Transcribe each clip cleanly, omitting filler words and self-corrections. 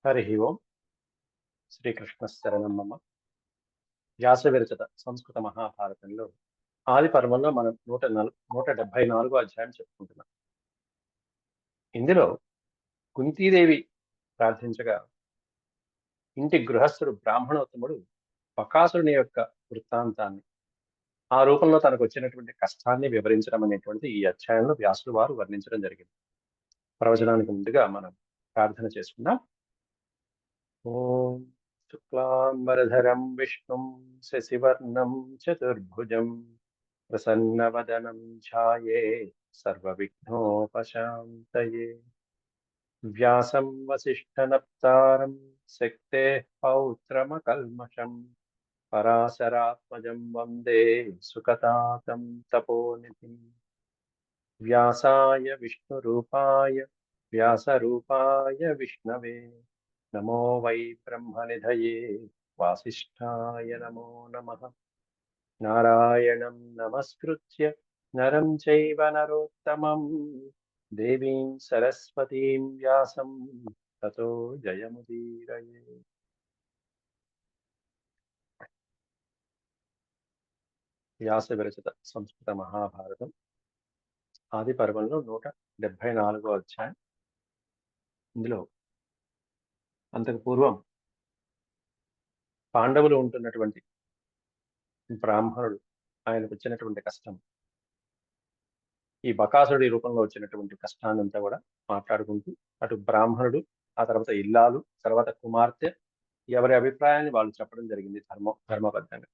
హరి ఓం. శ్రీకృష్ణ శరణం మమ. వ్యాస విరచిత సంస్కృత మహాభారతంలో ఆది పర్వంలో మనం 174 అధ్యాయం చెప్పుకుంటున్నాం. ఇందులో కుంతీదేవి ప్రార్థించగా ఇంటి గృహస్థుడు బ్రాహ్మణోత్తముడు బకాసురుని యొక్క వృత్తాంతాన్ని, ఆ రూపంలో తనకు వచ్చినటువంటి కష్టాన్ని వివరించడం అనేటువంటి ఈ అధ్యాయంలో వ్యాసుడు వారు వర్ణించడం జరిగింది. ప్రవచనానికి ముందుగా మనం ప్రార్థన చేసుకుందాం. ఓం శుక్లాంబరధరం విష్ణుం శశివర్ణం చతుర్భుజం ప్రసన్నవదనం ఛాయే సర్వవిఘ్నోపశాంతయే. వ్యాసం వసిష్ఠనప్తారం శక్తేః పౌత్రమకల్మషం పరాశరాత్మజం వందే సుకతాతం తపోనిధిం. వ్యాసాయ విష్ణురూపాయ వ్యాసరూపాయ విష్ణవే నమో వై బ్రహ్మనిధయే వాసిష్ఠాయ నమో నమః. నారాయణం నమస్కృత్య నరం చైవ నరోత్తమం దేవీం సరస్వతీం వ్యాసం తతో జయముదీరయే. వ్యాస విరచిత సంస్కృత మహాభారతం ఆది పర్వంలో 174 అధ్యాయం. ఇందులో అంతకు పూర్వం పాండవులు ఉంటున్నటువంటి బ్రాహ్మణుడు, ఆయనకు వచ్చినటువంటి కష్టం, ఈ బకాసుడి రూపంలో వచ్చినటువంటి కష్టాన్నంతా కూడా మాట్లాడుకుంటూ, అటు బ్రాహ్మణుడు, ఆ తర్వాత ఇల్లాలు, తర్వాత కుమార్తె, ఎవరి అభిప్రాయాన్ని వాళ్ళు చెప్పడం జరిగింది ధర్మబద్ధంగా.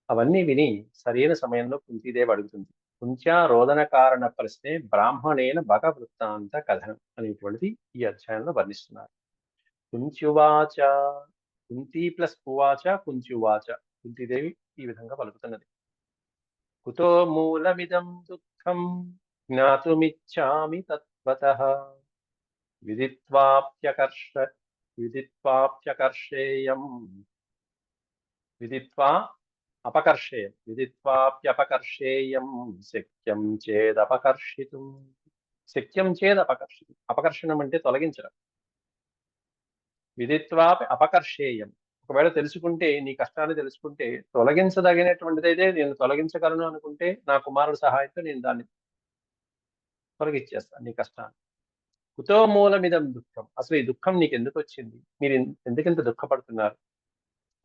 అవన్నీ విని సరైన సమయంలో కుంతీదేవి అడుగుతుంది. కుంత్యా రోదన కారణ ప్రశ్నే బ్రాహ్మణేన బక వృత్తాంత కథనం అనేటువంటిది ఈ అధ్యాయంలో వర్ణిస్తున్నారు. కుంత్యువాచ, కుంతి ప్లస్ ఉవాచ కుంత్యువాచ. కుంతీదేవి ఈ విధంగా పలుకుతున్నది. కుతో మూలమిదం దుఃఖం జ్ఞాతుమిచ్చామి తత్వతః విదిత్వాప్యకర్ష విదిత్వాప్యకర్షేయం విదిత్వా అపకర్షేయం విదిత్వాప్యపకర్షేయం శక్యం చేదపకర్షితుం. శక్యం చేదపకర్షితుం, అపకర్షణం అంటే తొలగించడం. విదిత్వాపి అపకర్షేయం, ఒకవేళ తెలుసుకుంటే, నీ కష్టాన్ని తెలుసుకుంటే తొలగించదగినటువంటిదైతే నేను తొలగించగలను అనుకుంటే నా కుమారుడు సహాయంతో నేను దాన్ని తొలగించేస్తాను, నీ కష్టాన్ని. కుతో మూలమిదం దుఃఖం, అసలు ఈ దుఃఖం నీకు ఎందుకు వచ్చింది, మీరు ఎందుకింత దుఃఖపడుతున్నారు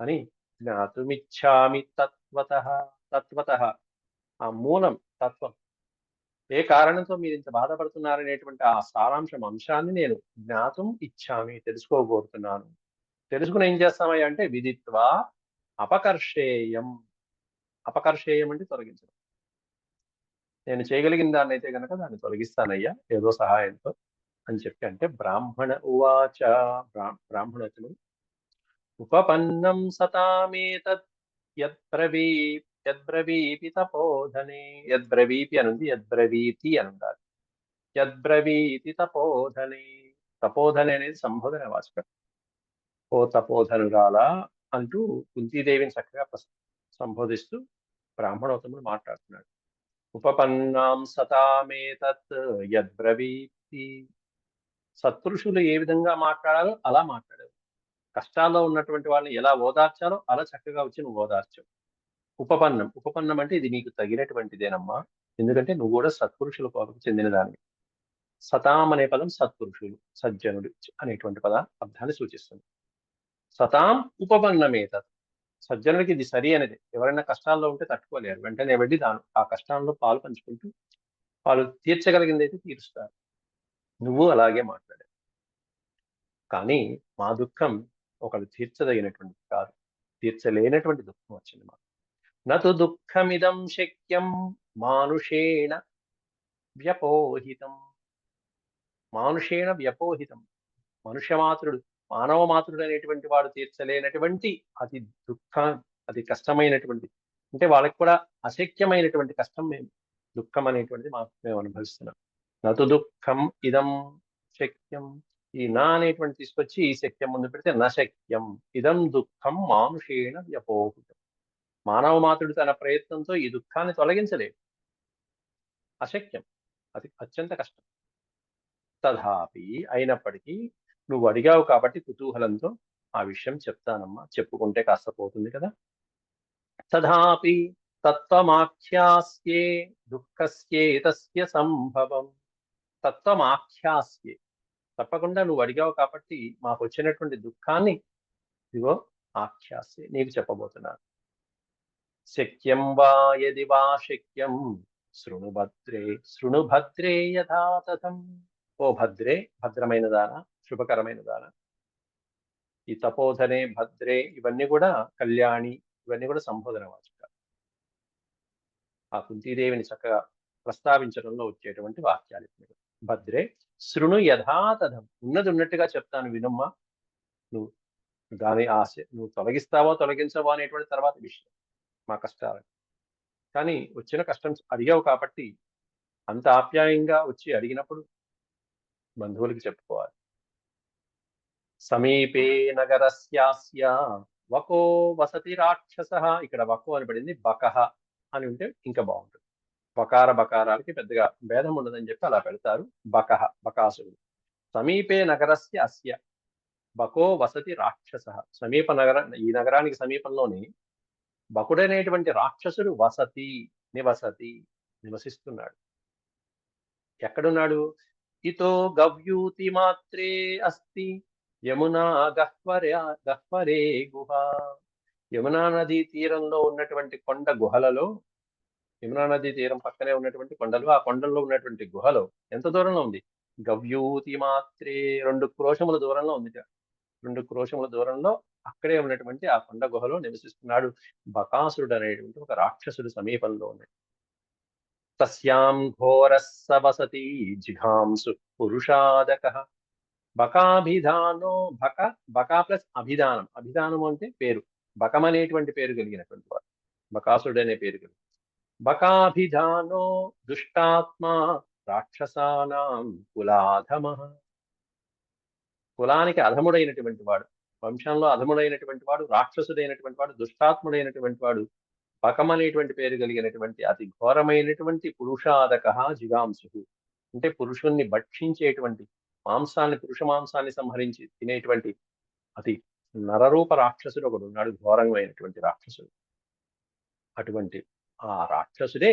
అని జ్ఞాతుమిచ్చామి తత్వతః. తత్వతః, ఆ మూలం, తత్వం, ఏ కారణంతో మీరు ఇంత బాధపడుతున్నారనేటువంటి ఆ సారాంశం, అంశాన్ని నేను జ్ఞాతం ఇచ్చామి, తెలుసుకోబోతున్నాను. తెలుసుకుని ఏం చేస్తామయ్యా అంటే విదిత్వా అపకర్షేయం. అపకర్షేయం అంటే తొలగించడం. నేను చేయగలిగిన దాన్ని అయితే కనుక దాన్ని తొలగిస్తానయ్యా ఏదో సహాయంతో అని చెప్పి. అంటే బ్రాహ్మణ ఉవాచ, బ్రాహ్మణోత్తముడు ఉపపన్నం సతామేతత్ యద్బ్రవీ యద్బ్రవీపి తపోధనే. యద్బ్రవీపి అనుంది, యద్బ్రవీతి అని ఉండాలి. యద్బ్రవీతి తపోధనే. తపోధనే అనేది సంబోధన వాచకం. ఓ తపోధనురాలా అంటూ కుంతీదేవిని చక్కగా సంబోధిస్తూ బ్రాహ్మణోత్తముడు మాట్లాడుతున్నాడు. ఉపపన్నాం సతామేతత్ యద్బ్రవీతి. సత్పురుషులు ఏ విధంగా మాట్లాడాలో అలా మాట్లాడారు. కష్టాల్లో ఉన్నటువంటి వాళ్ళని ఎలా ఓదార్చాలో అలా చక్కగా వచ్చి నువ్వు ఓదార్చావు. ఉపపన్నం, ఉపపన్నం అంటే ఇది నీకు తగినటువంటిదేనమ్మా, ఎందుకంటే నువ్వు కూడా సత్పురుషుల కోవకు చెందిన దానివి. సతాం అనే పదం సత్పురుషులు, సజ్జనుడు అనేటువంటి అర్థాన్ని సూచిస్తుంది. సతాం ఉపపన్నమేతత్, సజ్జనుడికి ఇది సరి అనేది. ఎవరైనా కష్టాల్లో ఉంటే తట్టుకోలేరు, వెంటనే వెళ్ళి ఆ కష్టాల్లో పాలు పంచుకుంటూ వాళ్ళు తీర్చగలిగింది అయితే తీరుస్తారు. నువ్వు అలాగే మాట్లాడావు. కానీ మా దుఃఖం ఒకళ్ళు తీర్చదగినటువంటిది కాదు, తీర్చలేనటువంటి దుఃఖం వచ్చింది మాకు. నతు దుఃఖమిదం శక్యం మానుషేణ వ్యపోహితం. మానుషేణ వ్యపోహితం, మనుష్యమాతృడు, మానవ మాతృడు అనేటువంటి వాడు తీర్చలేనటువంటి అతి అతి కష్టమైనటువంటి, అంటే వాళ్ళకి కూడా అశక్యమైనటువంటి కష్టం దుఃఖం అనేటువంటిది మేము అనుభవిస్తున్నాం. నతు దుఃఖం ఇదం శక్యం, ఈ నా అనేటువంటి తీసుకొచ్చి ఈ శక్యం ముందు పెడితే నశక్యం. ఇదం దుఃఖం మానుషేణ వ్యపోహితం, మానవ మాతృడు తన ప్రయత్నంతో ఈ దుఃఖాన్ని తొలగించలేదు, అశక్యం, అది అత్యంత కష్టం. తథాపి, అయినప్పటికీ నువ్వు అడిగావు కాబట్టి కుతూహలంతో ఆ విషయం చెప్తానమ్మా, చెప్పుకుంటే కాస్త పోతుంది కదా. తథాపి తత్వమాఖ్యాస్యే దుఃఖస్యేతస్య సంభవం. తత్వమాఖ్యాస్యే, తప్పకుండా నువ్వు అడిగావు కాబట్టి మాకు వచ్చినటువంటి దుఃఖాన్ని ఇదిగో ఆఖ్యాస్యే నీకు చెప్పబోతున్నాను. శక్యం వా యది వా శక్యం శృణు భద్రే శృణు భద్రే యథా తథం. ఓ భద్రే, భద్రమైన దాన, శుభకరమైన దాన. ఈ తపోధనే, భద్రే ఇవన్నీ కూడా కళ్యాణి, ఇవన్నీ కూడా సంబోధన వాచకాలు. ఆ కుంతీదేవిని చక్కగా ప్రస్తావించడంలో వచ్చేటువంటి వాక్యాలు. భద్రే శృణు యథాతథం, ఉన్నది ఉన్నట్టుగా చెప్తాను వినుమ్మా. నువ్వు దాని ఆశ నువ్వు తొలగిస్తావో తొలగించవో అనేటువంటి తర్వాత విషయం, మా కష్టాలు. కానీ వచ్చిన కష్టం అడిగావు కాబట్టి అంత ఆప్యాయంగా వచ్చి అడిగినప్పుడు బంధువులకి చెప్పుకోవాలి. సమీపే నగరస్యాస్య వకో వసతి రాక్షస. ఇక్కడ వకో అని పడింది, బకహ అని ఉంటే ఇంకా బాగుంటుంది. బకార బకారాలకి పెద్దగా భేదం ఉండదని చెప్పి అలా పెడతారు. బకహ, బకాసురుడు. సమీపే నగరస్య అస్య బకో వసతి రాక్షస. సమీప ఈ నగరానికి సమీపంలోని బకుడనేటువంటి రాక్షసుడు వసతి, నివసతి, నివసిస్తున్నాడు. ఎక్కడున్నాడు? ఇతో గవ్యూతి మాత్రే అస్తి యమునా గహ్వరే గుహ. యమునా నదీ తీరంలో ఉన్నటువంటి కొండ గుహలలో, యమునా నదీ తీరం పక్కనే ఉన్నటువంటి కొండలు, ఆ కొండల్లో ఉన్నటువంటి గుహలో ఎంత దూరంలో ఉంది? గవ్యూతి మాత్రే, 2 క్రోశముల దూరంలో ఉంది. 2 క్రోశముల దూరంలో అక్కడే ఉన్నటువంటి ఆ కొండ గుహలో నివసిస్తున్నాడు బకాసురుడు అనేటువంటి ఒక రాక్షసుడు సమీపంలో ఉన్నాడు. తస్యాం ఘోరస్స వసతి జిఘాంసు పురుషాదక. బకాభిధానో, బకా ప్లస్ అభిధానం. అభిధానం అంటే పేరు, బకం అనేటువంటి పేరు కలిగినటువంటి వాడు, బకాసురుడు అనే పేరు కలిగి. బకాభిధానో దుష్టాత్మా రాక్షసానాం కులాధమ. కులానికి అధముడైనటువంటి వాడు, వంశంలో అధముడైనటువంటి వాడు, రాక్షసుడైనటువంటి వాడు, దుష్టాత్ముడైనటువంటి వాడు, బకం అనేటువంటి పేరు కలిగినటువంటి అతి ఘోరమైనటువంటి పురుషాదక జిగాంసు. అంటే పురుషుణ్ణి భక్షించేటువంటి మాంసాన్ని, పురుష మాంసాన్ని సంహరించి తినేటువంటి అతి నరరూప రాక్షసుడు ఒకడు ఉన్నాడు, ఘోరమైనటువంటి రాక్షసుడు. అటువంటి ఆ రాక్షసుడే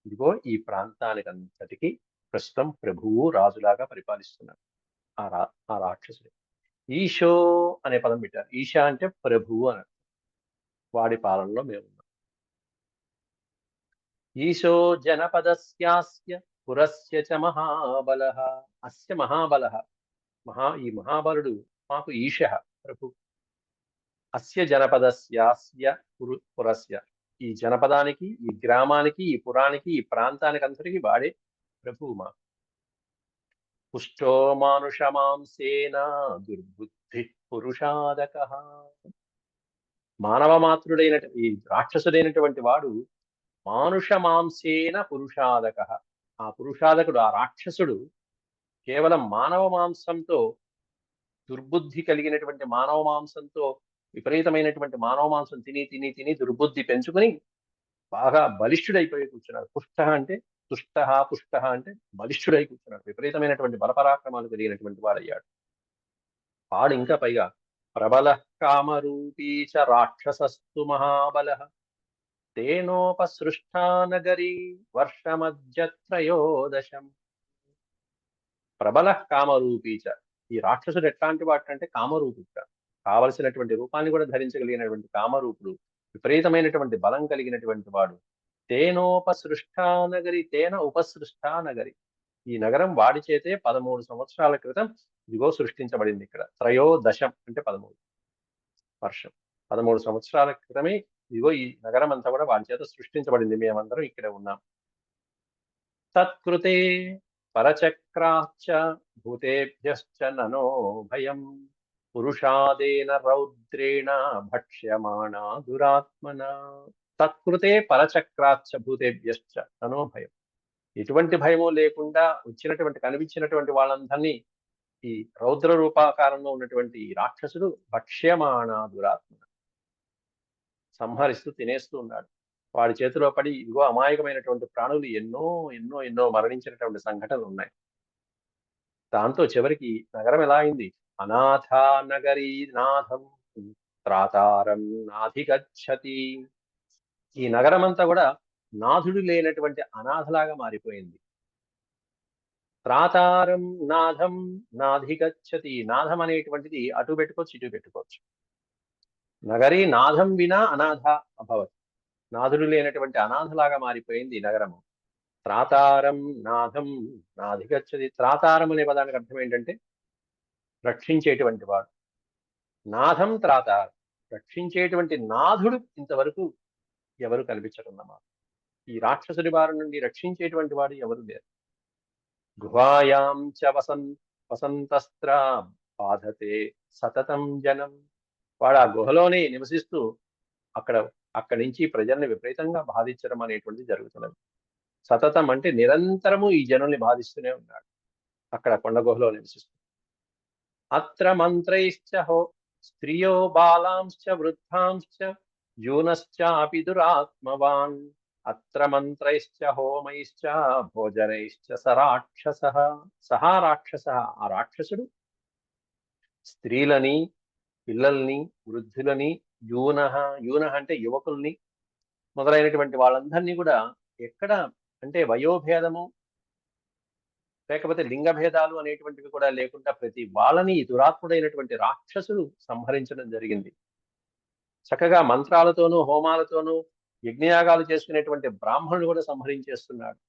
ఇదిగో ఈ ప్రాంతానికి అంతటికి ప్రస్తుతం ప్రభువు, రాజులాగా పరిపాలిస్తున్నాడు. ఆ రాక్షసుడే. ఈశో అనే పదం పెట్టారు. ఈశ అంటే ప్రభువు అని, వాడి పాలనలో మేము ఉన్నాం. ఈశో జనపదస్యాస్య పురస్య చ మహాబలః. అస్య మహాబలః, ఈ మహాబలుడు మాకు ఈశ, ప్రభు. అస్య జనపదస్యాస్య పురస్య, ఈ జనపదానికి, ఈ గ్రామానికి, ఈ పురానికి, ఈ ప్రాంతానికి అంతటికి వాడే ప్రభువు మాకు. పుష్టో మానుషమాంసేన దుర్బుద్ధి పురుషాదక. మానవ మాతృడైన ఈ రాక్షసుడైనటువంటి వాడు మానుష మాంసేన పురుషాదక. ఆ పురుషాదకుడు, ఆ రాక్షసుడు కేవలం మానవ మాంసంతో, దుర్బుద్ధి కలిగినటువంటి మానవ మాంసంతో, విపరీతమైనటువంటి మానవ మాంసం తిని తిని తిని దుర్బుద్ధి పెంచుకుని బాగా బలిష్ఠుడైపోయి కూర్చున్నాడు. పుష్ట అంటే తుష్ట, పుష్ట అంటే బలిష్ఠుడై కూర్చున్నాడు. విపరీతమైనటువంటి బలపరాక్రమాలు కలిగినటువంటి వాడయ్యాడు. వాడు ఇంకా పైగా ప్రబల కామరూపీ చ రాక్షసస్తు మహాబల తేనోపసృష్టా నగరీ వర్షమధ్య త్రయోదశం. ప్రబల కామరూపీచ, ఈ రాక్షసుడు ఎట్లాంటి వాడంటే కామరూపుడు, కావలసినటువంటి రూపాన్ని కూడా ధరించగలిగినటువంటి కామరూపుడు, విపరీతమైనటువంటి బలం కలిగినటువంటి వాడు. తేనోపసృష్టా నగరి, తేన ఉపసృష్టా నగరి, ఈ నగరం వాడి చేతే 13 సంవత్సరాల క్రితం ఇదిగో సృష్టించబడింది. ఇక్కడ త్రయోదశం అంటే 13 వర్షం, 13 సంవత్సరాల క్రితమే ఇదిగో ఈ నగరం అంతా కూడా వాడి చేత సృష్టించబడింది. మేమందరం ఇక్కడే ఉన్నాం. తత్కృతే పరచక్రాచ్చ భూతేభ్యశ్చ ననో భయం పురుషాదేన రౌద్రేణ భక్ష్యమాణా దురాత్మన. తత్కృతే పరచక్రాచ్చ భూతేభ్యశ్చ ననో భయం. ఎటువంటి భయము లేకుండా వచ్చినటువంటి, కనిపించినటువంటి వాళ్ళందరినీ ఈ రౌద్ర రూపాకారంలో ఉన్నటువంటి రాక్షసుడు భక్ష్యమాణ దురాత్మన, సంహరిస్తూ తినేస్తూ ఉన్నాడు. వాడి చేతిలో పడి ఇదిగో అమాయకమైనటువంటి ప్రాణులు ఎన్నో ఎన్నో ఎన్నో మరణించినటువంటి సంఘటనలు ఉన్నాయి. దాంతో చివరికి నగరం ఎలా అయింది? అనాథా నగరీనాథం త్రాతారం నాధిగచ్చతి. ఈ నగరమంతా కూడా నాథుడు లేనటువంటి అనాథలాగా మారిపోయింది. త్రాతారం నాథం నాధిగచ్చతి. నాథం అనేటువంటిది అటు పెట్టుకోవచ్చు, ఇటు పెట్టుకోవచ్చు. నగరీ నాథం వినా అనాథ అభవత్. నాథుడు లేనటువంటి అనాథలాగా మారిపోయింది ఈ నగరము. త్రాతారం నాథం నాధిగచ్చతి. త్రాతారం అనే పదానికి అర్థం ఏంటంటే రక్షించేటువంటి వాడు. నాథం త్రాతారం, రక్షించేటువంటి నాథుడు ఇంతవరకు ఎవరు కనిపించరున్నమాట. ఈ రాక్షసుడి బారి నుండి రక్షించేటువంటి వాడు ఎవరు లేరు. గుహాయాం చ వసంతస్త్ర బాధతే సతతం జనం. వాడు ఆ గుహలోనే నివసిస్తూ అక్కడి నుంచి ప్రజల్ని విపరీతంగా బాధించడం అనేటువంటిది జరుగుతున్నది. సతతం అంటే నిరంతరము ఈ జనుల్ని బాధిస్తూనే ఉన్నాడు అక్కడ కొండ గుహలో నివసిస్తూ. అత్ర మంత్రైశ్చ స్త్రియో బాలాంశ్చ వృద్ధాంశ్చ యూనశ్చాపి దురాత్మవాన్. అత్ర మంత్రైశ్చ హోమైశ్చ భోజనైశ్చ సరాక్షసః. సహా రాక్షసః, ఆ రాక్షసుడు స్త్రీలని, పిల్లల్ని, వృద్ధులని, యూనః, యూనః అంటే యువకుల్ని మొదలైనటువంటి వాళ్ళందరినీ కూడా ఎక్కడ అంటే వయోభేదము లేకపోతే లింగ భేదాలు అనేటువంటివి కూడా లేకుండా ప్రతి వాళ్ళని దురాత్ముడైనటువంటి రాక్షసుడు సంహరించడం జరిగింది. చక్కగా మంత్రాలతోనూ హోమాలతోనూ యజ్ఞయాగాలు చేసుకునేటువంటి బ్రాహ్మణుడు కూడా సంహరించేస్తున్నాడు.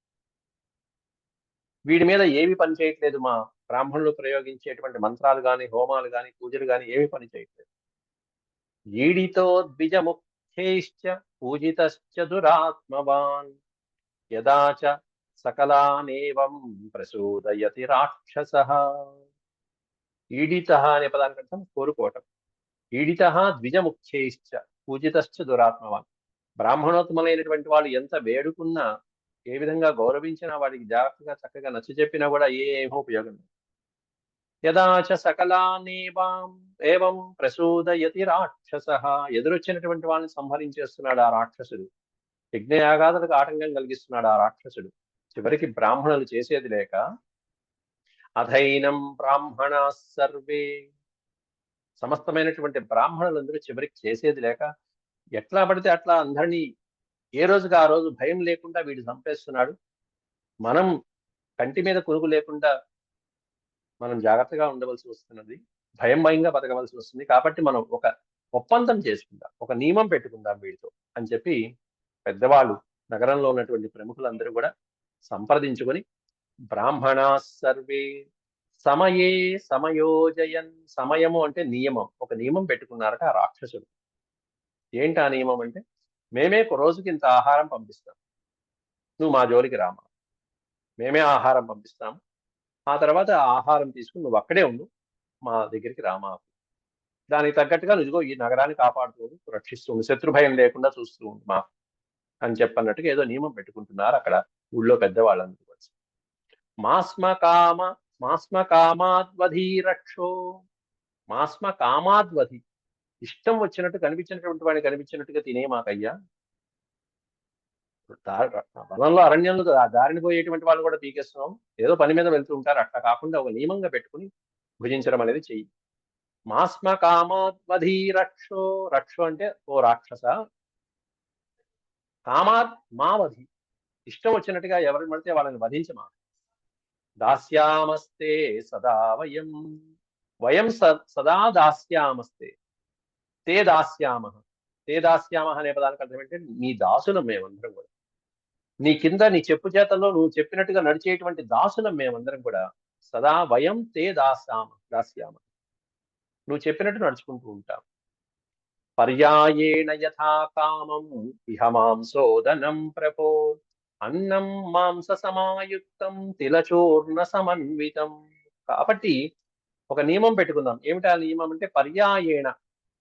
వీడి మీద ఏవి పని చేయట్లేదు. మా బ్రాహ్మణులు ప్రయోగించేటువంటి మంత్రాలు గాని, హోమాలు గాని, పూజలు గాని ఏవి పని చేయట్లేదు. ఈడితో ద్విజముఖ్యైశ్చ పూజితశ్చ దురాత్మవాన్ యదాచ సకలానేవం ప్రసూదయతి రాక్షసః. ఈడితః అనే పదానికి అర్థం కోరుకోవటం. ఈడితః ద్విజముఖ్యైశ్చ పూజితశ్చ దురాత్మవాన్. బ్రాహ్మణోత్తములైనటువంటి వాళ్ళు ఎంత వేడుకున్నా, ఏ విధంగా గౌరవించినా, వాడికి జాగ్రత్తగా చక్కగా నచ్చ చెప్పినా కూడా ఏమీ ఉపయోగం లేదు. యదాచ సకలానేవం ఏవం ప్రసూదయతి రాక్షసః. ఎదురొచ్చినటువంటి వాళ్ళని సంహరించేస్తున్నాడు ఆ రాక్షసుడు. యజ్ఞయాగాదులకు ఆటంకం కలిగిస్తున్నాడు ఆ రాక్షసుడు. చివరికి బ్రాహ్మణులు చేసేది లేక అధైనం బ్రాహ్మణా సర్వే, సమస్తమైనటువంటి బ్రాహ్మణులందరూ చివరికి చేసేది లేక ఎట్లా పడితే అట్లా అందరినీ ఏ రోజుకి ఆ రోజు భయం లేకుండా వీడు చంపేస్తున్నాడు. మనం కంటి మీద కునుకు లేకుండా మనం జాగ్రత్తగా ఉండవలసి వస్తున్నది, భయంగా బతకవలసి వస్తుంది. కాబట్టి మనం ఒక ఒప్పందం చేసుకుందాం, ఒక నియమం పెట్టుకుందాం వీడితో అని చెప్పి పెద్దవాళ్ళు, నగరంలో ఉన్నటువంటి ప్రముఖులందరూ కూడా సంప్రదించుకొని బ్రాహ్మణా సర్వే సమయే సమయోజయన్. సమయము అంటే నియమం, ఒక నియమం పెట్టుకున్నారట ఆ రాక్షసుడు. ఏంటి ఆ నియమం అంటే, మేమే రోజుకి ఇంత ఆహారం పంపిస్తాం, నువ్వు మా జోలికి రామా. మేమే ఆహారం పంపిస్తాం, ఆ తర్వాత ఆ ఆహారం తీసుకుని నువ్వు అక్కడే ఉండు, మా దగ్గరికి రామా. దానికి తగ్గట్టుగా నువ్వు ఈ నగరాన్ని కాపాడుతూ రక్షిస్తూ ఉండు, శత్రు భయం లేకుండా చూస్తూ ఉండు మా అని చెప్పన్నట్టుగా ఏదో నియమం పెట్టుకుంటున్నారు అక్కడ ఊళ్ళో పెద్దవాళ్ళందరూ. మాస్మ కామాద్వధి రక్షో. మాస్మ కామాద్వధి, ఇష్టం వచ్చినట్టు కనిపించినటువంటి వాడిని కనిపించినట్టుగా తినే మాకయ్యా. వనంలో అరణ్యంలో దారిని పోయేటువంటి వాళ్ళు కూడా పీకేస్తున్నాం, ఏదో పని మీద వెళ్తూ ఉంటారు. అట్లా కాకుండా ఒక నియమంగా పెట్టుకుని భుజించడం అనేది చెయ్యి. మాస్మ కామాద్వధి రక్షో. రక్షో అంటే ఓ రాక్షస, కామాత్ మావధి, ఇష్టం వచ్చినట్టుగా ఎవరిని పడితే వాళ్ళని వధించమా. దాస్యామస్తే సదా వయం. వయం సదా దాస్యామస్తే. తే దాస్యామ. తే దాస్యామ అనే పదానికి అర్థం ఏంటంటే నీ దాసులం మేమందరం కూడా. నీ కింద నీ చెప్పు చేతల్లో నువ్వు చెప్పినట్టుగా నడిచేటువంటి దాసులం మేమందరం కూడా. సదా వయం తే దాస్యామ. నువ్వు చెప్పినట్టు నడుచుకుంటూ ఉంటావు. పర్యాయేణ యథా కామం ఇహ మాంసోదనం ప్రపో. అన్నం మాంస సమాయుక్తం తిలచూర్ణ సమన్వితం. కాబట్టి ఒక నియమం పెట్టుకుందాం. ఏమిటి ఆ నియమం అంటే, పర్యాయేణ,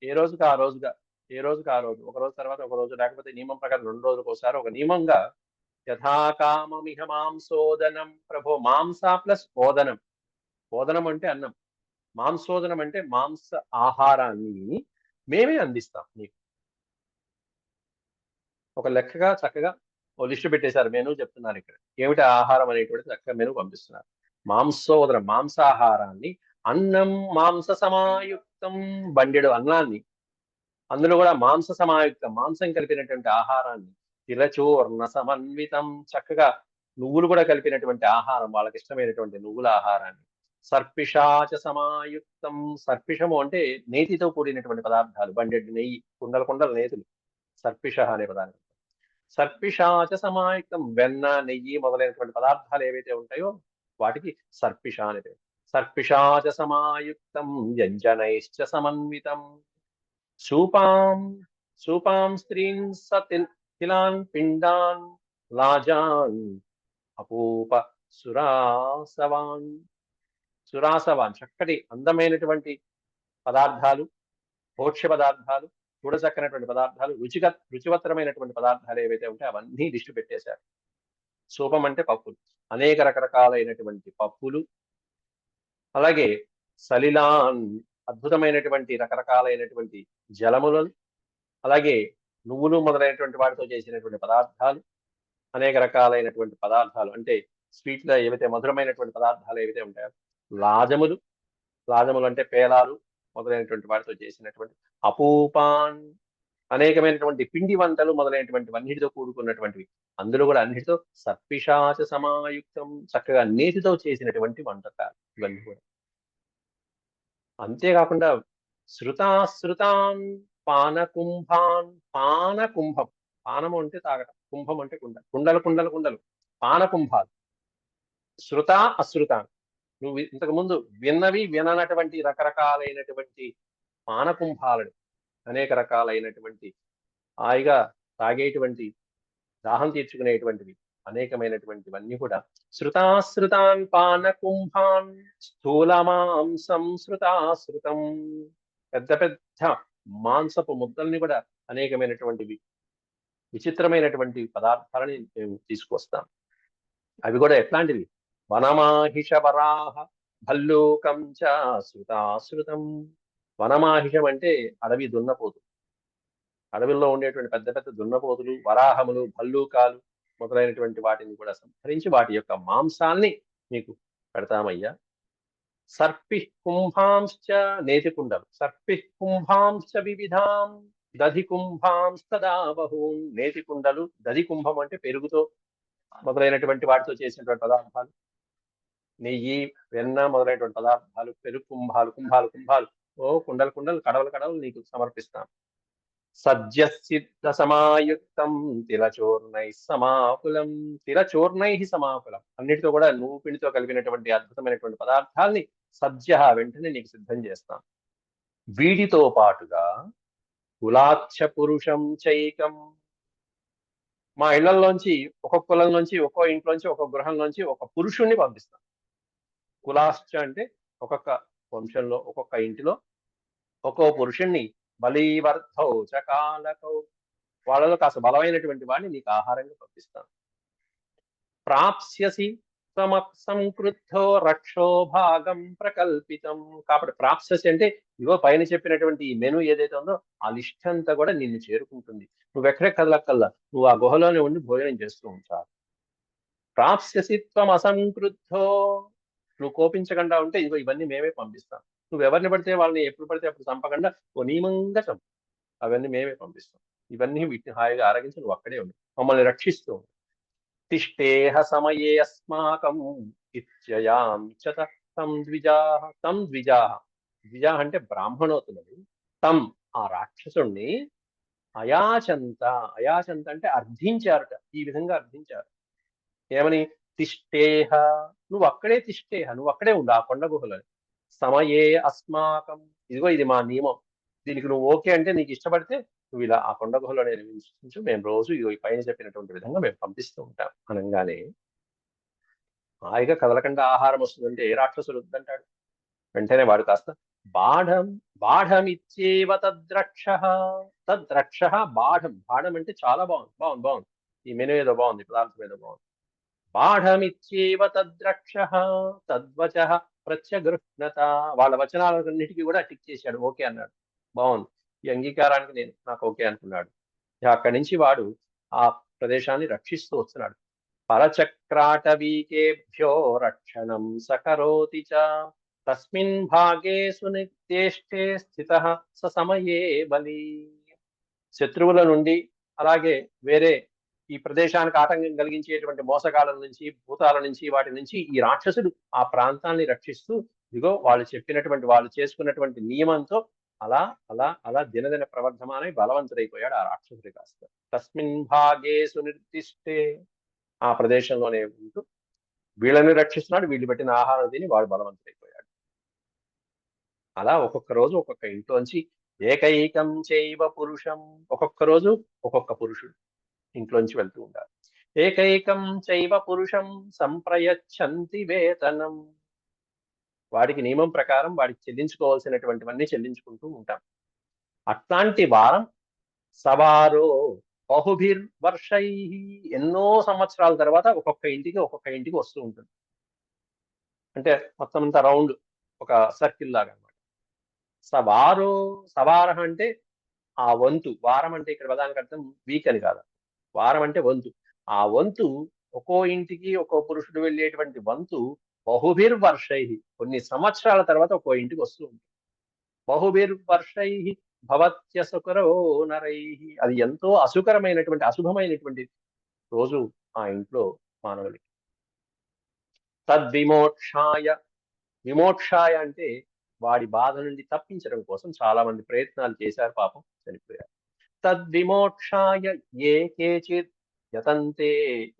ఏ రోజుకి ఆ రోజుగా, ఏ రోజుకి ఆ రోజు, ఒక రోజు తర్వాత ఒక రోజు, లేకపోతే నియమం ప్రకారం 2 రోజులకు ఒకసారి ఒక నియమంగా యథాకామమిహ మాంసోదనం ప్రభో. మాంస ప్లస్ ఓదనం. ఓదనం అంటే అన్నం, మాంసోదనం అంటే మాంస ఆహారాన్ని మేమే అందిస్తాం నీకు. ఒక లెక్కగా చక్కగా ఓ లిస్టు పెట్టేశారు, మెనూ చెప్తున్నారు ఇక్కడ. ఏమిటి ఆహారం అనేటువంటి చక్కగా మెనూ పంపిస్తున్నారు. మాంసోదనం, మాంసాహారాన్ని అన్నం మాంస సమాయుక్తం, బండెడు అన్నాన్ని, అందులో కూడా మాంస సమాయుక్తం, మాంసం కలిపినటువంటి ఆహారాన్ని, తిలచూర్ణ సమన్వితం, చక్కగా నువ్వులు కూడా కలిపినటువంటి ఆహారం, వాళ్ళకి ఇష్టమైనటువంటి నువ్వుల ఆహారాన్ని, సర్పిషాచ సమాయుక్తం, సర్పిషము అంటే నేతితో కూడినటువంటి పదార్థాలు, బండెడు నెయ్యి, కుండల కుండల నేతులు, సర్పిష అనే పదార్థం. సర్పిషాచ సమాయుక్తం, వెన్న నెయ్యి మొదలైనటువంటి పదార్థాలు ఏవైతే ఉంటాయో వాటికి సర్పిష అనే పేరు. సర్పిషాచ సమాయుక్తం వ్యంజనైశ్చ సమన్వితం, సూపాం సూపాం స్త్రీన్ తిలాన్ పిండాన్ లాజాన్ అపూప సురాసవాన్, సురాసవాన్ చక్కటి అందమైనటువంటి పదార్థాలు, భోక్ష్య పదార్థాలు, చూడచక్కనటువంటి పదార్థాలు, రుచివత్తరమైనటువంటి పదార్థాలు ఏవైతే ఉంటాయో అవన్నీ లిస్టు పెట్టేశారు. సూపం అంటే పప్పులు, అనేక రకరకాలైనటువంటి పప్పులు, అలాగే సలిలాన్ అద్భుతమైనటువంటి రకరకాలైనటువంటి జలములను, అలాగే నువ్వులు మొదలైనటువంటి వాటితో చేసినటువంటి పదార్థాలు, అనేక రకాలైనటువంటి పదార్థాలు అంటే స్వీట్లో ఏవైతే మధురమైనటువంటి పదార్థాలు ఏవైతే ఉంటాయో, లాజములు, లాజములు అంటే పేలాలు మొదలైనటువంటి వాటితో చేసినటువంటి, అపూపాన్ అనేకమైనటువంటి పిండి వంటలు మొదలైనటువంటి అన్నిటితో కూడుకున్నటువంటివి, అందులో కూడా అన్నిటితో సర్పిషాచ సమాయుక్తం, చక్కగా నేతితో చేసినటువంటి వంటకాలు ఇవన్నీ కూడా. అంతేకాకుండా శృతాశ్రుతాన్ పానకుంభాన్, పానకుంభం, పానము అంటే తాగటం, కుంభం అంటే కుండ, కుండలు కుండలు కుండలు, పానకుంభాలు, శృత అశ్రుతాన్, నువ్వు ఇంతకు ముందు విన్నవి విననటువంటి రకరకాలైనటువంటి పానకుంభాలను, అనేక రకాలైనటువంటి హాయిగా తాగేటువంటి, దాహం తీర్చుకునేటువంటివి అనేకమైనటువంటివన్నీ కూడా. శృతాశ్రుతాన్ పానకుంభాన్ స్థూలమాంసం శృతాశ్రుతం, పెద్ద పెద్ద మాంసపు ముద్దల్ని కూడా అనేకమైనటువంటివి విచిత్రమైనటువంటి పదార్థాలని మేము తీసుకొస్తాం. అవి కూడా ఎట్లాంటివి, వనమాహిష వరాహ భల్లూకం చ శృతాశ్రుతం. వనమాహిషం అంటే అడవి దున్నపోతు, అడవిలో ఉండేటువంటి పెద్ద పెద్ద దున్నపోతులు, వరాహములు, భల్లూకాలు మొదలైనటువంటి వాటిని కూడా సంహరించి వాటి యొక్క మాంసాన్ని మీకు పెడతామయ్యా. సర్పి కుంభాంశ్చ, నేతి కుండలు, సర్పి కుంభాంశ్చ వివిధాం దధి కుంభాంస్తదా బహూన్, నేతి కుండలు, దధి కుంభం అంటే పెరుగుతో మొదలైనటువంటి వాటితో చేసినటువంటి పదార్థాలు, నెయ్యి, వెన్న మొదలైనటువంటి పదార్థాలు, పెరుగు కుంభాలు కుంభాలు కుంభాలు, ఓ కుండలు కుండలు, కడవలు కడవలు నీకు సమర్పిస్తాం. సజ్జసిద్ధ సమాయుక్తం తిలచూర్ణై సమాకులం, తిలచూర్ణై సమాకులం, అన్నిటితో కూడా నువ్వు పిండితో కలిపినటువంటి అద్భుతమైనటువంటి పదార్థాల్ని సజ్జ వెంటనే నీకు సిద్ధం చేస్తాం. వీటితో పాటుగా కులాచ్చ పురుషం చైకం, మా ఇళ్లలోంచి ఒక్కొక్క కులం నుంచి, ఒక్కో ఇంట్లోంచి, ఒక్కొక్క గృహంలోంచి ఒక పురుషుణ్ణి పంపిస్తాం. కులాశ్చ అంటే ఒక్కొక్క వంశంలో, ఒక్కొక్క ఇంటిలో ఒక్కో పురుషుణ్ణి, బలీవర్ధౌ చకాలకౌ, వాళ్ళలో కాస్త బలమైనటువంటి వాడిని నీకు ఆహారంగా పంపిస్తాను. ప్రాప్స్యసి సంక్రుద్ధో రక్షో భాగం ప్రకల్పితం, కాబట్టి ప్రాప్స్యసి అంటే ఇగో పైన చెప్పినటువంటి ఈ మెను ఏదైతే ఉందో ఆ లిస్ట్ అంతా కూడా నిన్ను చేరుకుంటుంది. నువ్వు ఎక్కడే కదలక్కల్లా, నువ్వు ఆ గుహలోనే ఉండి భోజనం చేస్తూ ఉంటావు. ప్రాప్స్యసి అసంక్రుద్ధో, నువ్వు కోపించకుండా ఉంటే ఇగో ఇవన్నీ మేమే పంపిస్తాం. నువ్వు ఎవరిని పడితే వాళ్ళని ఎప్పుడు పడితే అప్పుడు చంపకుండా ఓ నియమంగా చంపు, అవన్నీ మేమే పంపిస్తాం. ఇవన్నీ వీటిని హాయిగా ఆరగించి నువ్వు అక్కడే ఉండి మమ్మల్ని రక్షిస్తూ ఉండు. తిష్టేహ సమయే అస్మాకం ఇత్యయాం చ తం ద్విజాః, తం ద్విజాః, ద్విజాః అంటే బ్రాహ్మణోతులు, తం ఆ రాక్షసుణ్ణి అయాచంత, అయాచంత అంటే అర్థించారుట, ఈ విధంగా అర్థించారు. ఏమని, తిష్టేహ, నువ్వు అక్కడే, తిష్టేహ నువ్వు అక్కడే ఉండు ఆ కొండ గుహలో, సమయే అస్మాకం, ఇదిగో ఇది మా నియమం, దీనికి నువ్వు ఓకే అంటే, నీకు ఇష్టపడితే నువ్వు ఇలా ఆ కొండ గుహలో నివసించు, మేము రోజు ఇగో ఈ పైన చెప్పినటువంటి విధంగా మేము పంపిస్తూ ఉంటాం అనగానే హాయిగా కదలకుండా ఆహారం వస్తుందంటే ఏ రాక్షసుడు వద్దంటాడు. వెంటనే వాడు కాస్త బాఢం, బాఢమిచ్చేవ తద్రక్ష, తద్రక్ష బాఢం, బాఢం అంటే చాలా బాగుంది, బాగుంది బాగుంది, ఈ మెను ఏదో బాగుంది, పదార్థం ఏదో బాగుంది. బాఢమిచ్చేవ తద్రక్ష తద్వచ ప్రత్యగృహ్ణత, వాళ్ళ వచనాలన్నిటికీ కూడా టిక్ చేశాడు, ఓకే అన్నాడు, బాగుంది, ఈ అంగీకారానికి నాకు ఓకే అనుకున్నాడు. అక్కడి నుంచి వాడు ఆ ప్రదేశాన్ని రక్షిస్తూ వస్తున్నాడు. పరచక్రాటవీకేభ్యో రక్షణం సకరోతి చ తస్మిన్ భాగే సునిర్దేష్టే స్థితః స సమయే బలి. శత్రువుల నుండి అలాగే వేరే ఈ ప్రదేశానికి ఆటంకం కలిగించేటువంటి మోసగాళ్ళ నుంచి భూతాల నుంచి వాటి నుంచి ఈ రాక్షసుడు ఆ ప్రాంతాన్ని రక్షిస్తూ ఇదిగో వాళ్ళు చెప్పినటువంటి వాళ్ళు చేసుకున్నటువంటి నియమంతో అలా అలా అలా దినదిన ప్రవర్ధమానై బలవంతుడైపోయాడు ఆ రాక్షసుడి కాస్త. తస్మిన్ భాగే సునిర్దిష్టే, ఆ ప్రదేశంలోనే ఉంటూ వీళ్ళని రక్షిస్తున్నాడు, వీళ్ళు పెట్టిన ఆహారం తిని వాడు బలవంతుడైపోయాడు. అలా ఒక్కొక్క రోజు ఒక్కొక్క ఇంట్లోంచి ఏకైకం చైవ పురుషం, ఒక్కొక్క రోజు ఒక్కొక్క పురుషుడు ఇంట్లోంచి వెళ్తూ ఉంటారు. ఏకైకం చైవ పురుషం సంప్రయచ్చంతి వేతనం, వాడికి నియమం ప్రకారం వాడికి చెల్లించుకోవాల్సినటువంటివన్నీ చెల్లించుకుంటూ ఉంటాం. అట్లాంటి వారం సవారో బహుభిర్వర్షై, ఎన్నో సంవత్సరాల తర్వాత ఒక్కొక్క ఇంటికి వస్తూ ఉంటుంది. అంటే మొత్తం అంతా రౌండ్ ఒక సర్కిల్ లాగా అనమాట. సవారో, సవార అంటే ఆ వంతు, వారం అంటే ఇక్కడ ప్రధానికి అర్థం వీక్ అని కాదు, వారం అంటే వంతు. ఆ వంతు ఒక్కో ఇంటికి ఒక్కో పురుషుడు వెళ్ళేటువంటి వంతు బహుభిర్వర్షై, కొన్ని సంవత్సరాల తర్వాత ఒక్కో ఇంటికి వస్తూ ఉంటుంది. బహుభిర్వర్షై భవత్యసుకరో నరై, అది ఎంతో అసుకరమైనటువంటి అశుభమైనటువంటి రోజు ఆ ఇంట్లో మానవులకి. తద్విమోక్షాయ, విమోక్షాయ అంటే వాడి బాధ నుండి తప్పించడం కోసం చాలా మంది ప్రయత్నాలు చేశారు, పాపం చనిపోయారు. తద్విమోక్షాయ ఏ కేచిత్ యతంతే,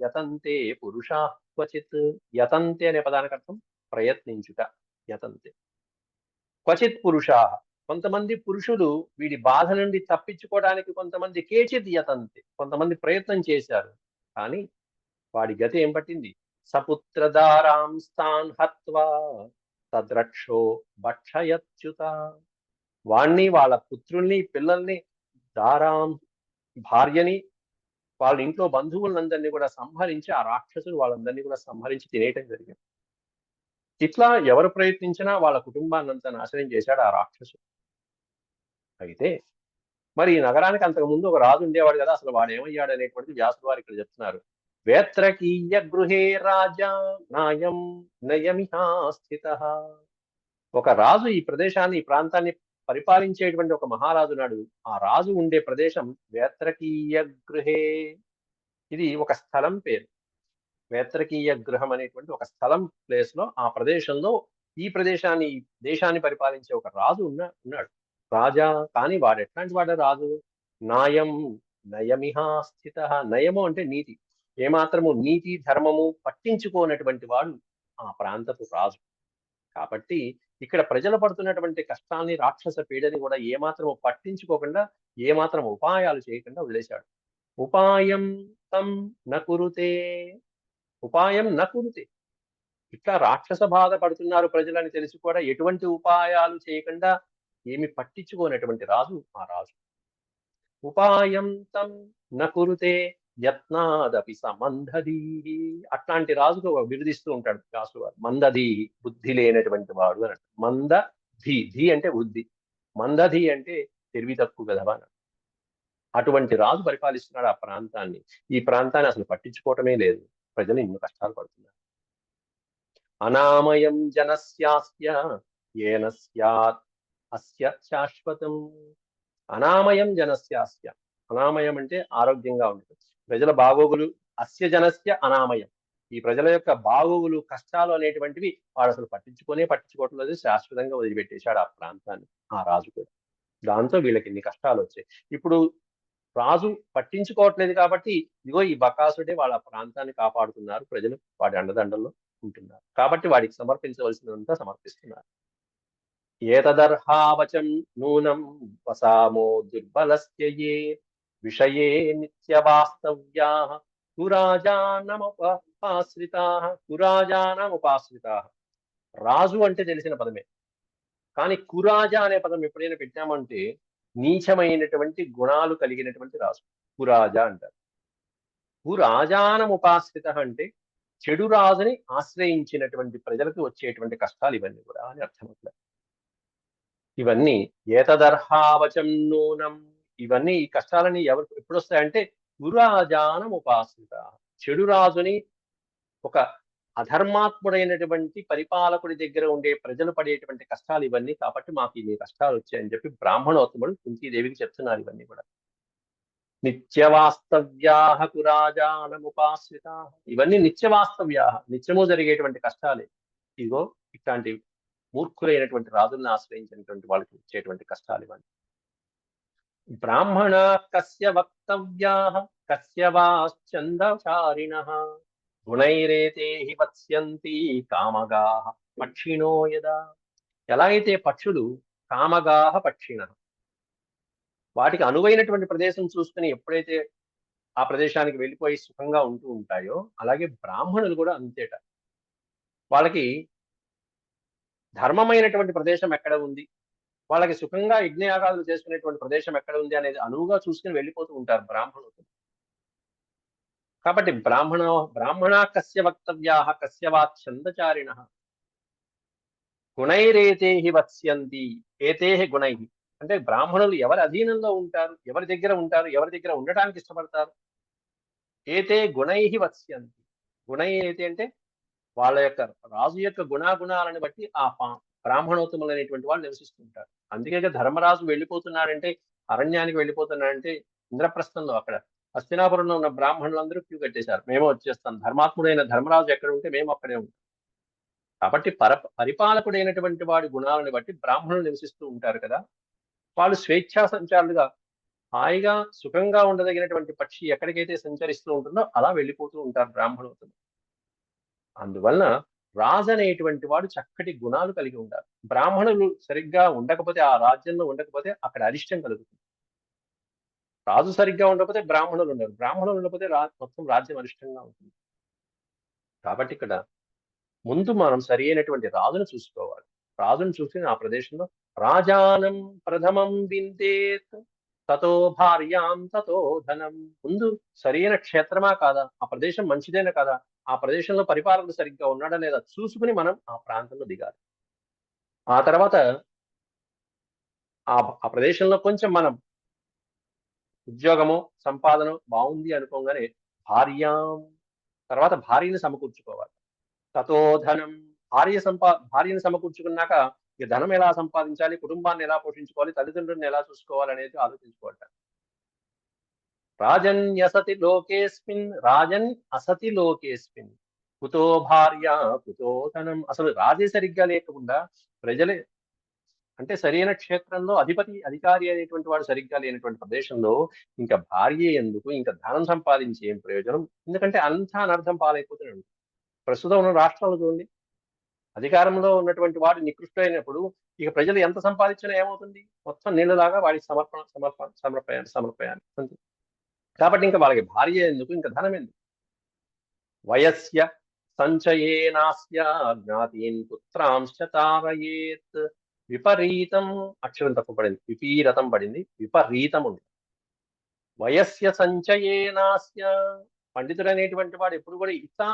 యతంతే పురుషా క్వచిత్, యతంతే అనే పదానికి అర్థం ప్రయత్నించుట, యతంతే. క్వచిత్ పురుషా, కొంతమంది పురుషులు వీడి బాధ నుండి తప్పించుకోవడానికి కొంతమంది కేచిత్ యతంతే, కొంతమంది ప్రయత్నం చేశారు, కానీ వాడి గతి ఏం పట్టింది. సపుత్రదారాం స్థాన్ హత్వా తద్రక్షో భక్షయచ్యుత, వాణ్ణి వాళ్ళ పుత్రుల్ని పిల్లల్ని దారాం భార్యని వాళ్ళ ఇంట్లో బంధువులందరినీ కూడా సంహరించి ఆ రాక్షసులు వాళ్ళందరినీ కూడా సంహరించి తినేయటం జరిగింది. ఇట్లా ఎవరు ప్రయత్నించినా వాళ్ళ కుటుంబాన్నంతా నాశనం చేశాడు ఆ రాక్షసుడు. అయితే మరి ఈ నగరానికి అంతకు ముందు ఒక రాజు ఉండేవాడు కదా, అసలు వాడు ఏమయ్యాడు అనేటువంటిది వ్యాసుల వారు ఇక్కడ చెప్తున్నారు. వేత్రకీయ గృహే రాజా నాయం నయమిహా స్థితః, ఒక రాజు ఈ ప్రదేశాన్ని ఈ ప్రాంతాన్ని పరిపాలించేటువంటి ఒక మహారాజు నాడు. ఆ రాజు ఉండే ప్రదేశం వేత్రకీయ గృహే, ఇది ఒక స్థలం పేరు. వేత్రకీయ గృహం అనేటువంటి ఒక స్థలం ప్లేస్ లో, ఆ ప్రదేశంలో ఈ ప్రదేశాన్ని ఈ దేశాన్ని పరిపాలించే ఒక రాజు ఉన్నాడు రాజా. కానీ వాడు ఎట్లాంటి వాడు రాజు. నాయం నయమిహా స్థిత, నయము అంటే నీతి, ఏమాత్రము నీతి ధర్మము పట్టించుకోనటువంటి వాడు ఆ ప్రాంతపు రాజు. కాబట్టి ఇక్కడ ప్రజలు పడుతున్నటువంటి కష్టాన్ని రాక్షస పీడని కూడా ఏమాత్రము పట్టించుకోకుండా ఏమాత్రం ఉపాయాలు చేయకుండా వదిలేశాడు. ఉపాయం తం నకురుతే, ఉపాయం నకురుతే, ఇట్లా రాక్షస బాధ పడుతున్నారు ప్రజలని తెలిసి కూడా ఎటువంటి ఉపాయాలు చేయకుండా ఏమి పట్టించుకోనటువంటి రాజు ఆ రాజు. ఉపాయం తం నకురుతే యత్నాదపి సమందధీహి, అట్లాంటి రాజుకు ఒక బిరుదిస్తూ ఉంటాడు వ్యాసుడు వారు, మందధీహి, బుద్ధి లేనటువంటి వాడు అని. మందధి, ధీ అంటే బుద్ధి, మందధి అంటే తెలివి తక్కువ గదవా. అటువంటి రాజు పరిపాలిస్తున్నాడు ఆ ప్రాంతాన్ని. ఈ ప్రాంతాన్ని అసలు పట్టించుకోవటమే లేదు, ప్రజలు ఇన్ని కష్టాలు పడుతున్నారు. అనామయం జనస్యాస్య ఏన స్యాత్ అస్య శాశ్వతం, అనామయం జనస్యాస్య, అనామయం అంటే ఆరోగ్యంగా ఉండదు, ప్రజల బాగోగులు, అస్య జనస్య అనామయం, ఈ ప్రజల యొక్క బాగోగులు కష్టాలు అనేటువంటివి వాడు అసలు పట్టించుకోవటం లేదు, శాశ్వతంగా వదిలిపెట్టేశాడు ఆ ప్రాంతాన్ని ఆ రాజు కూడా. దాంతో వీళ్ళకి ఇన్ని కష్టాలు వచ్చాయి. ఇప్పుడు రాజు పట్టించుకోవట్లేదు కాబట్టి ఇదిగో ఈ బకాసుడే వాళ్ళ ప్రాంతాన్ని కాపాడుతున్నారు, ప్రజలు వాడి అండదండల్లో ఉంటున్నారు, కాబట్టి వాడికి సమర్పించవలసినంతా సమర్పిస్తున్నారు. ఏతదర్హావచం నూనం వసామో దుర్బలస్య యే విషయే నిత్యవాస్తవ్యాః కురాజానముపాశ్రితాః, కురాజానముపాశ్రితాః. రాజు అంటే తెలిసిన పదమే, కానీ కురాజా అనే పదం ఎప్పుడైనా పెట్టామంటే నీచమైనటువంటి గుణాలు కలిగినటువంటి రాజు కురాజా అంటారు. కురాజానముపాశ్రిత అంటే చెడు రాజుని ఆశ్రయించినటువంటి ప్రజలకు వచ్చేటువంటి కష్టాలు ఇవన్నీ కూడా అని అర్థమవుతుంది. ఇవన్నీ ఏతదర్హావచం నూనం, ఇవన్నీ ఈ కష్టాలని ఎప్పుడు వస్తాయంటే కురాజానం ఉపాశ్రిత, చెడు రాజుని ఒక అధర్మాత్ముడైనటువంటి పరిపాలకుడి దగ్గర ఉండే ప్రజలు పడేటువంటి కష్టాలు ఇవన్నీ, కాబట్టి మాకు ఇన్ని కష్టాలు వచ్చాయని చెప్పి బ్రాహ్మణోత్తముడు కుంతీదేవికి చెప్తున్నారు ఇవన్నీ కూడా. నిత్యవాస్తవ్యాహ కురాజానముపాశ్రిత, ఇవన్నీ నిత్యవాస్తవ్యాహ, నిత్యము జరిగేటువంటి కష్టాలే. ఇగో ఇట్లాంటి మూర్ఖులైనటువంటి రాజులను ఆశ్రయించినటువంటి వాళ్ళకి వచ్చేటువంటి కష్టాలు ఇవన్నీ. బ్రాహ్మణ కస్య వక్తవ్యాః కస్య వాశ్చందచారిణః గుణైరేతే హి వత్స్యంతి కామగాః పక్షిణో యదా. ఎలా అయితే పక్షులు కామగాః పక్షిణః వాటికి అనువైనటువంటి ప్రదేశం చూసుకుని ఎప్పుడైతే ఆ ప్రదేశానికి వెళ్ళిపోయి సుఖంగా ఉంటూ ఉంటాయో, అలాగే బ్రాహ్మణులు కూడా అంతేట. వాళ్ళకి ధర్మమైనటువంటి ప్రదేశం ఎక్కడ ఉంది, వాళ్ళకి సుఖంగా యజ్ఞయాగాదులు చేసుకునేటువంటి ప్రదేశం ఎక్కడ ఉంది అనేది అనువుగా చూసుకుని వెళ్ళిపోతూ ఉంటారు బ్రాహ్మణులు. కాబట్టి బ్రాహ్మణ కస్య వక్తవ్యాః కస్య వాచ్ఛందచారిణః గుణైరేతే హి వత్స్యంతి. ఏతే గుణై అంటే బ్రాహ్మణులు ఎవరి అధీనంలో ఉంటారు, ఎవరి దగ్గర ఉంటారు, ఎవరి దగ్గర ఉండటానికి ఇష్టపడతారు. ఏతే గుణై వత్స్యంతి. గుణై ఏతే అంటే వాళ్ళ యొక్క రాజు యొక్క గుణాగుణాలను బట్టి ఆ బ్రాహ్మణోత్తములు అనేటువంటి వాళ్ళు నివసిస్తుంటారు. అందుకే ధర్మరాజు వెళ్ళిపోతున్నాడంటే, అరణ్యానికి వెళ్ళిపోతున్నాడంటే, ఇంద్రప్రస్థంలో అక్కడ హస్తినాపురంలో ఉన్న బ్రాహ్మణులందరూ క్యూ కట్టేశారు, మేము వచ్చేస్తాం, ధర్మాత్ముడైన ధర్మరాజు ఎక్కడ ఉంటే మేము అక్కడే ఉంటాం. కాబట్టి పరిపాలకుడైనటువంటి వాడి గుణాలను బట్టి బ్రాహ్మణులు నివసిస్తూ ఉంటారు కదా. వాళ్ళు స్వేచ్ఛా సంచారులుగా హాయిగా సుఖంగా ఉండదగినటువంటి పక్షి ఎక్కడికైతే సంచరిస్తూ ఉంటుందో అలా వెళ్ళిపోతూ ఉంటారు బ్రాహ్మణోత్తములు. అందువలన రాజు అనేటువంటి వాడు చక్కటి గుణాలు కలిగి ఉండాలి. బ్రాహ్మణులు సరిగ్గా ఉండకపోతే, ఆ రాజ్యంలో ఉండకపోతే అక్కడ అరిష్టం కలుగుతుంది. రాజు సరిగ్గా ఉండకపోతే బ్రాహ్మణులు ఉండరు, బ్రాహ్మణులు ఉండకపోతే మొత్తం రాజ్యం అరిష్టంగా ఉంటుంది. కాబట్టి ఇక్కడ ముందు మనం సరి అయినటువంటి రాజును చూసుకోవాలి. రాజును చూసి ఆ ప్రదేశంలో రాజానం ప్రథమం విందేత్ తతో భార్యాం తతో ధనం. ముందు సరైన క్షేత్రమా కాదా, ఆ ప్రదేశం మంచిదేనా కాదా, ఆ ప్రదేశంలో పరిపాలకుడు సరిగ్గా ఉన్నాడా లేదా చూసుకుని మనం ఆ ప్రాంతంలో దిగాలి. ఆ తర్వాత ఆ ప్రదేశంలో కొంచెం మనం ఉద్యోగము సంపాదన బాగుంది అనుకోగానే తర్వాత భార్యని సమకూర్చుకోవాలి. తతో ధనం, భార్యను సమకూర్చుకున్నాక ఇక ధనం ఎలా సంపాదించాలి, కుటుంబాన్ని ఎలా పోషించుకోవాలి, తల్లిదండ్రులను ఎలా చూసుకోవాలి అనేది ఆలోచించుకోవాలి. రాజన్ అసతి లోకేస్మిన్ కుతో భార్య కుతో ధనం. అసలు రాజే సరిగ్గా లేకుండా ప్రజలే అంటే సరైన క్షేత్రంలో అధికారి అనేటువంటి వాడు సరిగ్గా లేనటువంటి ప్రదేశంలో ఇంకా భార్య ఎందుకు, ఇంకా ధనం సంపాదించి ఏం ప్రయోజనం. ఎందుకంటే అంతా అనర్థం పాలైపోతున్నాడు. ప్రస్తుతం ఉన్న రాష్ట్రాలు చూడండి, అధికారంలో ఉన్నటువంటి వాడు నికృష్టమైనప్పుడు ఇక ప్రజలు ఎంత సంపాదించినా ఏమవుతుంది, మొత్తం నీళ్ళలాగా వాడికి సమర్పయాలి అంతే. కాబట్టి ఇంకా వాళ్ళకి భార్య ఎందుకు, ఇంకా ధనం ఎందుకు. వయస్య సంచయేనాస్య జ్ఞాతీన్ పుత్రాంశ్చ తారయేత్. విపరీతం అక్షరం తప్పు పడింది, విపరీతం పడింది, విపరీతం ఉంది. వయస్య సంచయేనాస్య, పండితుడు అనేటువంటి వాడు ఎప్పుడు కూడా ఇట్లా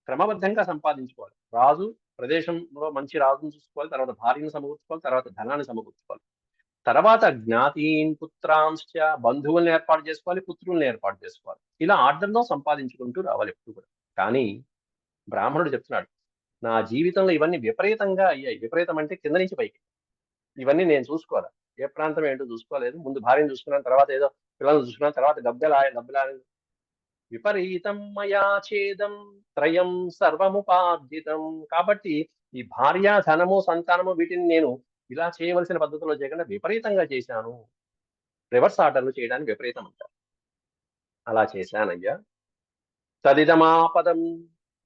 క్రమబద్ధంగా సంపాదించుకోవాలి. రాజు ప్రదేశంలో మంచి రాజును చూసుకోవాలి, తర్వాత భార్యను సమకూర్చుకోవాలి, తర్వాత ధనాన్ని సమకూర్చుకోవాలి, తర్వాత జ్ఞాతీన్ పుత్రాంశ్చ, బంధువులను ఏర్పాటు చేసుకోవాలి, పుత్రుల్ని ఏర్పాటు చేసుకోవాలి. ఇలా ఆర్డర్లో సంపాదించుకుంటూ రావాలి ఎప్పుడు కూడా. కానీ బ్రాహ్మణుడు చెప్తున్నాడు, నా జీవితంలో ఇవన్నీ విపరీతంగా అయ్యాయి. విపరీతం అంటే కింద నుంచి పైకి. ఇవన్నీ నేను చూసుకోవాలి, ఏ ప్రాంతం ఏంటో చూసుకోలేదు. ముందు భార్యను చూసుకున్నాను, తర్వాత ఏదో పిల్లలను చూసుకున్నాను, తర్వాత డబ్బెలా విపరీతం మయా ఛేదం త్రయం సర్వముపార్జితం. కాబట్టి ఈ భార్య, ధనము, సంతానము వీటిని నేను ఇలా చేయవలసిన పద్ధతిలో చేయకుండా విపరీతంగా చేశాను. రివర్స్ ఆర్డర్లు చేయడానికి విపరీతం అంటారు. అలా చేశానయ్యా. తదిదమాపదం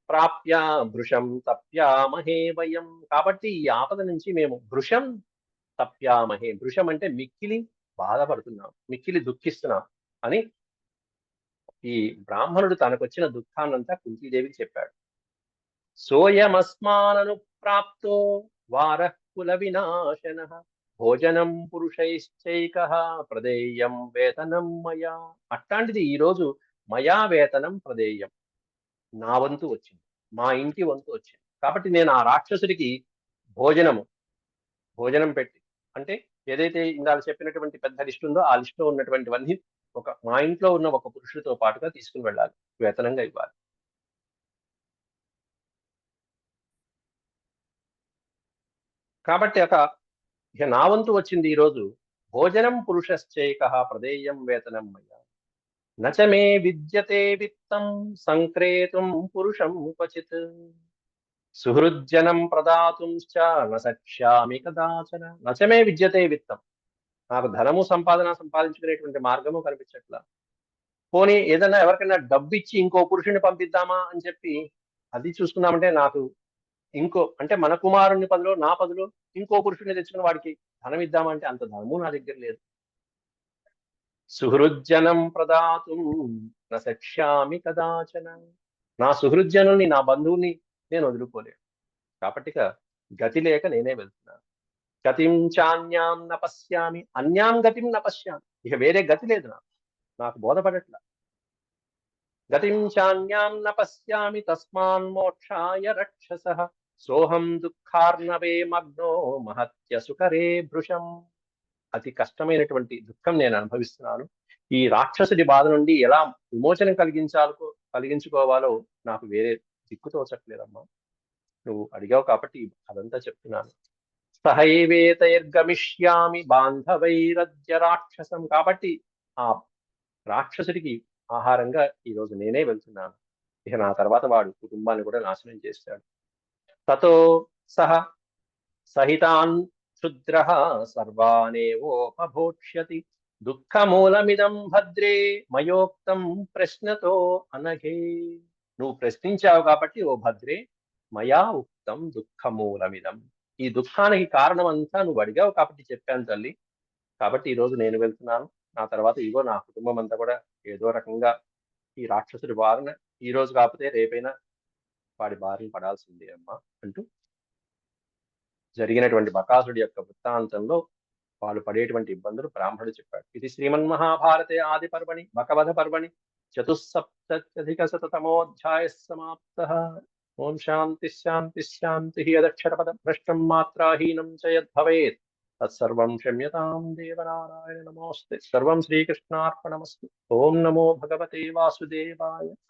ప్రాప్య భృశం తప్యామహే వయం. కాబట్టి ఈ ఆపద నుంచి మేము భృశం తప్యామహే, భృశం అంటే మిక్కిలి బాధపడుతున్నాం, మిక్కిలి దుఃఖిస్తున్నాం అని ఈ బ్రాహ్మణుడు తనకొచ్చిన దుఃఖాన్నంతా కుంతీదేవికి చెప్పాడు. సోయమస్మానను ప్రాప్తో వారః కుల వినాశన భోజనం పురుషైశ్చైక ప్రదేయం వేతనం మయా. అట్లాంటిది ఈరోజు మయా వేతనం ప్రదేయం, నా వంతు వచ్చింది, మా ఇంటి వంతు వచ్చింది. కాబట్టి నేను ఆ రాక్షసుడికి భోజనం పెట్టి, అంటే ఏదైతే ఇందాక చెప్పినటువంటి పెద్ద లిస్ట్ ఉందో ఆ లిస్ట్ లో ఉన్నటువంటివన్నీ మా ఇంట్లో ఉన్న ఒక పురుషుడితో పాటుగా తీసుకుని వెళ్ళాలి, వేతనంగా ఇవ్వాలి. కాబట్టి ఇక నా వంతు వచ్చింది ఈరోజు. భోజనం పురుషశ్చైకః ప్రదేయం వేతనం మయా నచ మే విద్యతే విత్తం సంక్రేతుం పురుషం క్వచిత్ సుహృజ్జనం ప్రదాతుంశ్చ న శక్ష్యామి కదాచన నచ మే విద్యతే విత్తం. నాకు ధనము సంపాదించుకునేటువంటి మార్గము కనిపించట్లా. పోనీ ఏదైనా ఎవరికైనా డబ్బు ఇచ్చి ఇంకో పురుషుని పంపిద్దామా అని చెప్పి అది చూసుకుందామంటే నాకు అంటే మన కుమారుని పదిలో నా పదిలో ఇంకో పురుషుడిని తెచ్చుకుని వాడికి ధనం ఇద్దామంటే అంత ధనము నా దగ్గర లేదు. సుహృజ్జనం ప్రదాతుం న శక్ష్యామి కదాచన. నా సుహృజ్జనుల్ని నా బంధువుని నేను వదులుకోలేను. కాబట్టి గతి లేక నేనే వెళ్తున్నాను. గతిం చాన్యాం న పశ్యామి అన్యాం గతిం న పశ్యామి. ఇక వేరే గతి లేదు నాకు బోధపడట్లా. గతిం చాన్యాం న పశ్యామి తస్మాన్ మోక్షాయ రక్షసః సోహం దుఃఖార్ణవే మగ్నో మహత్య సుకరే భృశం. అతి కష్టమైనటువంటి దుఃఖం నేను అనుభవిస్తున్నాను. ఈ రాక్షసుడి బాధ నుండి ఎలా విమోచనం కలిగించుకోవాలో నాకు వేరే దిక్కు తోచట్లేదమ్మా. నువ్వు అడిగావు కాబట్టి అదంతా చెప్తున్నాను. సహైవేతైర్గమిష్యామి బాంధవైరద్య రాక్షసం. కాబట్టి ఆ రాక్షసుడికి ఆహారంగా ఈరోజు నేనే వెళ్తున్నాను. ఇక నా తర్వాత వాడు కుటుంబాన్ని కూడా నాశనం చేస్తాడు. తతో సహ సహితాన్ క్షుద్రః సర్వానేవోపభోక్ష్యతి దుఃఖమూలమిదం భద్రే మయోక్తం ప్రశ్నతో అనఘే. నువ్వు ప్రశ్నించావు కాబట్టి ఓ భద్రే మయా ఉక్తం దుఃఖమూలమిదం. ఈ దుఃఖానికి కారణం అంతా నువ్వు అడిగావు కాబట్టి చెప్పాను తల్లి. కాబట్టి ఈరోజు నేను వెళ్తున్నాను. నా తర్వాత ఇగో నా కుటుంబం అంతా కూడా ఏదో రకంగా ఈ రాక్షసుడి బారిన ఈ రోజు కాకపోతే రేపైనా వాడి బారిన పడాల్సిందే అమ్మా అంటూ జరిగినటువంటి బకాసుడి యొక్క వృత్తాంతంలో వాళ్ళు పడేటువంటి ఇబ్బందులు బ్రాహ్మణుడు చెప్పాడు. ఇది శ్రీమన్మహాభారతే ఆది పర్వణి బకవధ పర్వణి చతుస్సప్తత్యధికశతతమోऽధ్యాయः సమాప్తः. ఓం శాంతి శాంతి శాంతి. యదక్షరపద భ్రష్టం మాత్రాహీనం చ యద్భవేత్ తత్సర్వం క్షమ్యతాం దేవనారాయణ నమోస్తే. సర్వం శ్రీకృష్ణార్పణమస్తు. ఓం నమో భగవతే వాసుదేవాయ.